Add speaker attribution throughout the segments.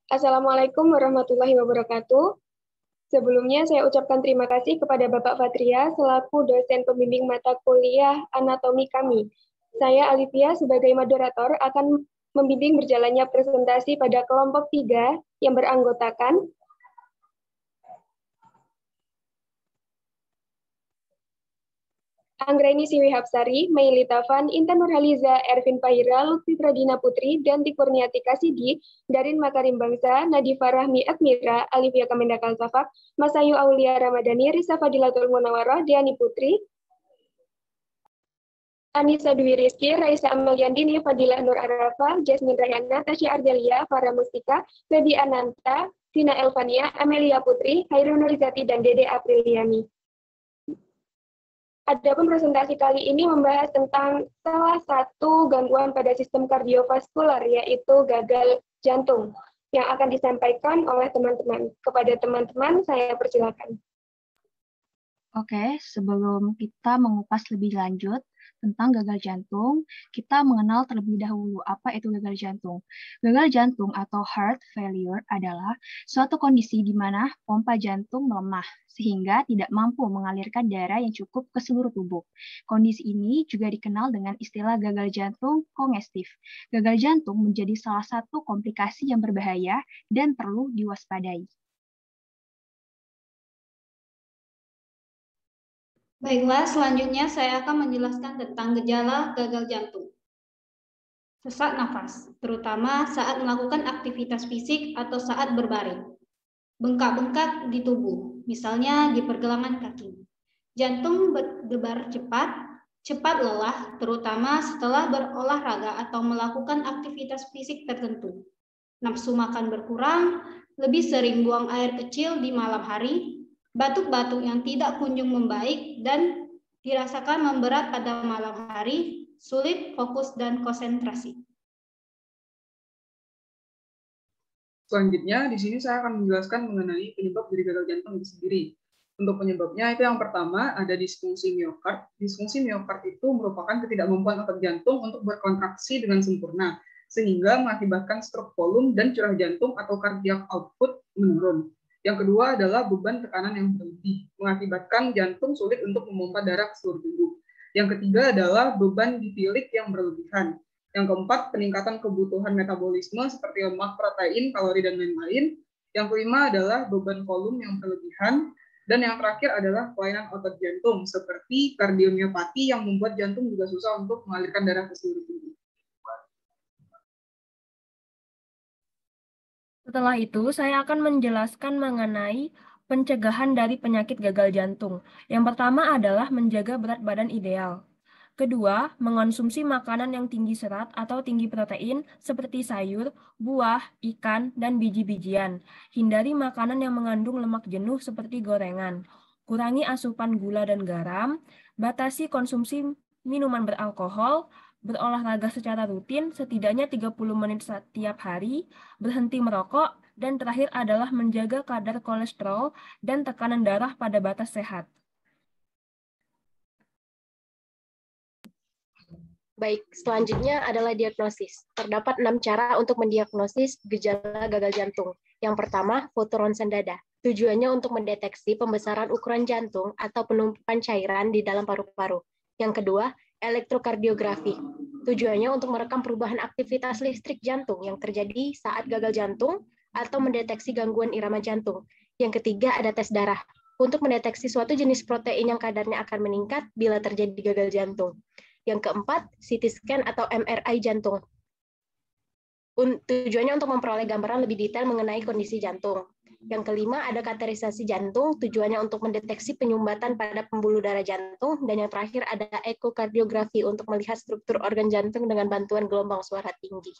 Speaker 1: Assalamualaikum warahmatullahi wabarakatuh. Sebelumnya saya ucapkan terima kasih kepada Bapak Fatria selaku dosen pembimbing mata kuliah anatomi kami. Saya Alivia sebagai moderator akan membimbing berjalannya presentasi pada kelompok 3 yang beranggotakan Anggreni Siwi Hapsari, Mailita Van, Intan Nurhaliza, Ervin Pahira, Lutfi Pradina Putri, dan Tikurniati Kasidi, Darin Makarim Bangsa, Nadifa Rahmi Admira, Alivia Kamendakal Safak, Masayu Aulia Ramadhani, Risa Fadilatul Munawarah, Diani Putri, Anissa Dwi Rizky, Raisa Ameliandini, Fadilah Nur Arafa, Jasmine Rayana, Tasya Ardelia, Farah Mustika, Febi Ananta, Tina Elvania, Amelia Putri, Hairun Nurizati, dan Dede Apriliani. Adapun presentasi kali ini membahas tentang salah satu gangguan pada sistem kardiovaskular, yaitu gagal jantung, yang akan disampaikan oleh teman-teman. Kepada teman-teman, saya persilakan.
Speaker 2: Oke, sebelum kita mengupas lebih lanjut tentang gagal jantung, kita mengenal terlebih dahulu apa itu gagal jantung. Gagal jantung atau heart failure adalah suatu kondisi di mana pompa jantung melemah sehingga tidak mampu mengalirkan darah yang cukup ke seluruh tubuh. Kondisi ini juga dikenal dengan istilah gagal jantung kongestif. Gagal jantung menjadi salah satu komplikasi yang berbahaya dan perlu diwaspadai.
Speaker 3: Baiklah, selanjutnya saya akan menjelaskan tentang gejala gagal jantung. Sesak nafas, terutama saat melakukan aktivitas fisik atau saat berbaring. Bengkak-bengkak di tubuh, misalnya di pergelangan kaki. Jantung berdebar cepat, cepat lelah, terutama setelah berolahraga atau melakukan aktivitas fisik tertentu. Nafsu makan berkurang, lebih sering buang air kecil di malam hari, batuk-batuk yang tidak kunjung membaik dan dirasakan memberat pada malam hari, sulit fokus dan konsentrasi.
Speaker 4: Selanjutnya, di sini saya akan menjelaskan mengenai penyebab dari gagal jantung itu sendiri. Untuk penyebabnya itu yang pertama ada disfungsi miokard. Disfungsi miokard itu merupakan ketidakmampuan otot jantung untuk berkontraksi dengan sempurna, sehingga mengakibatkan stroke volume dan curah jantung atau cardiac output menurun. Yang kedua adalah beban tekanan yang berlebih, mengakibatkan jantung sulit untuk memompa darah ke seluruh tubuh. Yang ketiga adalah beban ditilik yang berlebihan. Yang keempat, peningkatan kebutuhan metabolisme seperti lemak, protein, kalori, dan lain-lain. Yang kelima adalah beban volume yang berlebihan. Dan yang terakhir adalah kelainan otot jantung, seperti kardiomiopati yang membuat jantung juga susah untuk mengalirkan darah ke seluruh tubuh.
Speaker 5: Setelah itu, saya akan menjelaskan mengenai pencegahan dari penyakit gagal jantung. Yang pertama adalah menjaga berat badan ideal. Kedua, mengonsumsi makanan yang tinggi serat atau tinggi protein seperti sayur, buah, ikan, dan biji-bijian. Hindari makanan yang mengandung lemak jenuh seperti gorengan. Kurangi asupan gula dan garam. Batasi konsumsi minuman beralkohol. Berolahraga secara rutin setidaknya 30 menit setiap hari. Berhenti merokok. Dan terakhir adalah menjaga kadar kolesterol dan tekanan darah pada batas sehat.
Speaker 6: Baik, selanjutnya adalah diagnosis. Terdapat 6 cara untuk mendiagnosis gejala gagal jantung. Yang pertama, foto ronsen dada. Tujuannya untuk mendeteksi pembesaran ukuran jantung atau penumpukan cairan di dalam paru-paru. Yang kedua, elektrokardiografi. Tujuannya untuk merekam perubahan aktivitas listrik jantung yang terjadi saat gagal jantung atau mendeteksi gangguan irama jantung. Yang ketiga, ada tes darah. Untuk mendeteksi suatu jenis protein yang kadarnya akan meningkat bila terjadi gagal jantung. Yang keempat, CT scan atau MRI jantung. Tujuannya untuk memperoleh gambaran lebih detail mengenai kondisi jantung. Yang kelima, ada kateterisasi jantung. Tujuannya untuk mendeteksi penyumbatan pada pembuluh darah jantung. Dan yang terakhir, ada ekokardiografi untuk melihat struktur organ jantung dengan bantuan gelombang suara tinggi.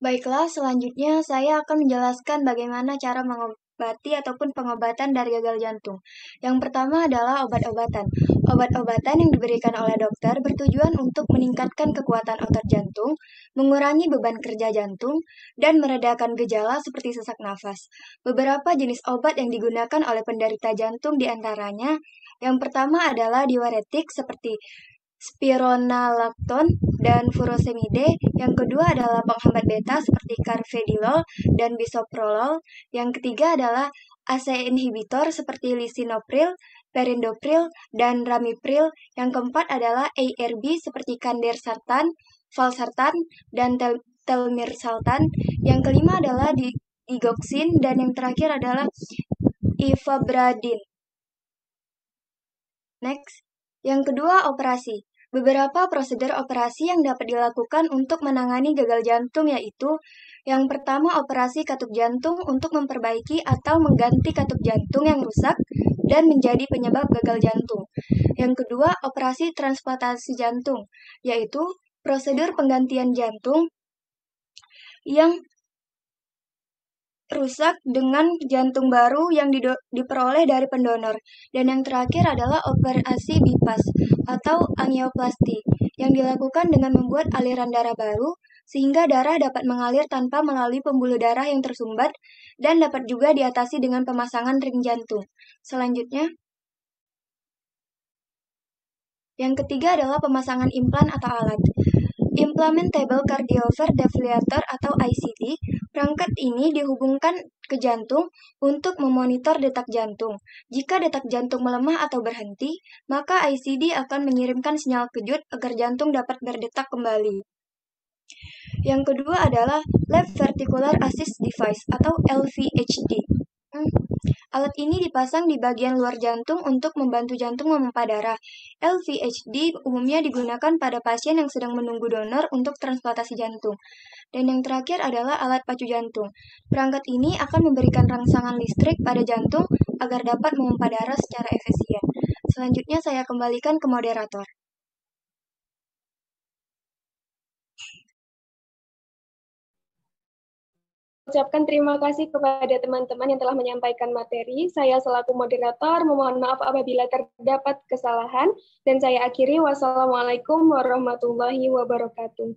Speaker 7: Baiklah, selanjutnya saya akan menjelaskan bagaimana cara mengobati ataupun pengobatan dari gagal jantung. Yang pertama adalah obat-obatan. Obat-obatan yang diberikan oleh dokter bertujuan untuk meningkatkan kekuatan otot jantung, mengurangi beban kerja jantung, dan meredakan gejala seperti sesak nafas. Beberapa jenis obat yang digunakan oleh penderita jantung diantaranya, yang pertama adalah diuretik seperti spironolakton, dan furosemide. Yang kedua adalah penghambat beta seperti carvedilol dan bisoprolol. Yang ketiga adalah ACE inhibitor seperti lisinopril, perindopril, dan ramipril. Yang keempat adalah ARB seperti kandersartan, valsartan, dan telmirsartan. Yang kelima adalah digoxin, dan yang terakhir adalah ivabradin. Next. Yang kedua, operasi. Beberapa prosedur operasi yang dapat dilakukan untuk menangani gagal jantung yaitu yang pertama, operasi katup jantung untuk memperbaiki atau mengganti katup jantung yang rusak dan menjadi penyebab gagal jantung. Yang kedua, operasi transplantasi jantung, yaitu prosedur penggantian jantung yang rusak dengan jantung baru yang diperoleh dari pendonor. Dan yang terakhir adalah operasi bypass atau angioplasti yang dilakukan dengan membuat aliran darah baru sehingga darah dapat mengalir tanpa melalui pembuluh darah yang tersumbat dan dapat juga diatasi dengan pemasangan ring jantung. Selanjutnya, yang ketiga adalah pemasangan implan atau alat. Implantable Cardiover Defibrillator atau ICD, perangkat ini dihubungkan ke jantung untuk memonitor detak jantung. Jika detak jantung melemah atau berhenti, maka ICD akan mengirimkan sinyal kejut agar jantung dapat berdetak kembali. Yang kedua adalah Left Ventricular Assist Device atau LVHD. Alat ini dipasang di bagian luar jantung untuk membantu jantung memompa darah. LVHD umumnya digunakan pada pasien yang sedang menunggu donor untuk transplantasi jantung. Dan yang terakhir adalah alat pacu jantung. Perangkat ini akan memberikan rangsangan listrik pada jantung agar dapat memompa darah secara efisien. Selanjutnya saya kembalikan ke moderator.
Speaker 1: Ucapkan terima kasih kepada teman-teman yang telah menyampaikan materi. Saya selaku moderator memohon maaf apabila terdapat kesalahan dan saya akhiri wassalamualaikum warahmatullahi wabarakatuh.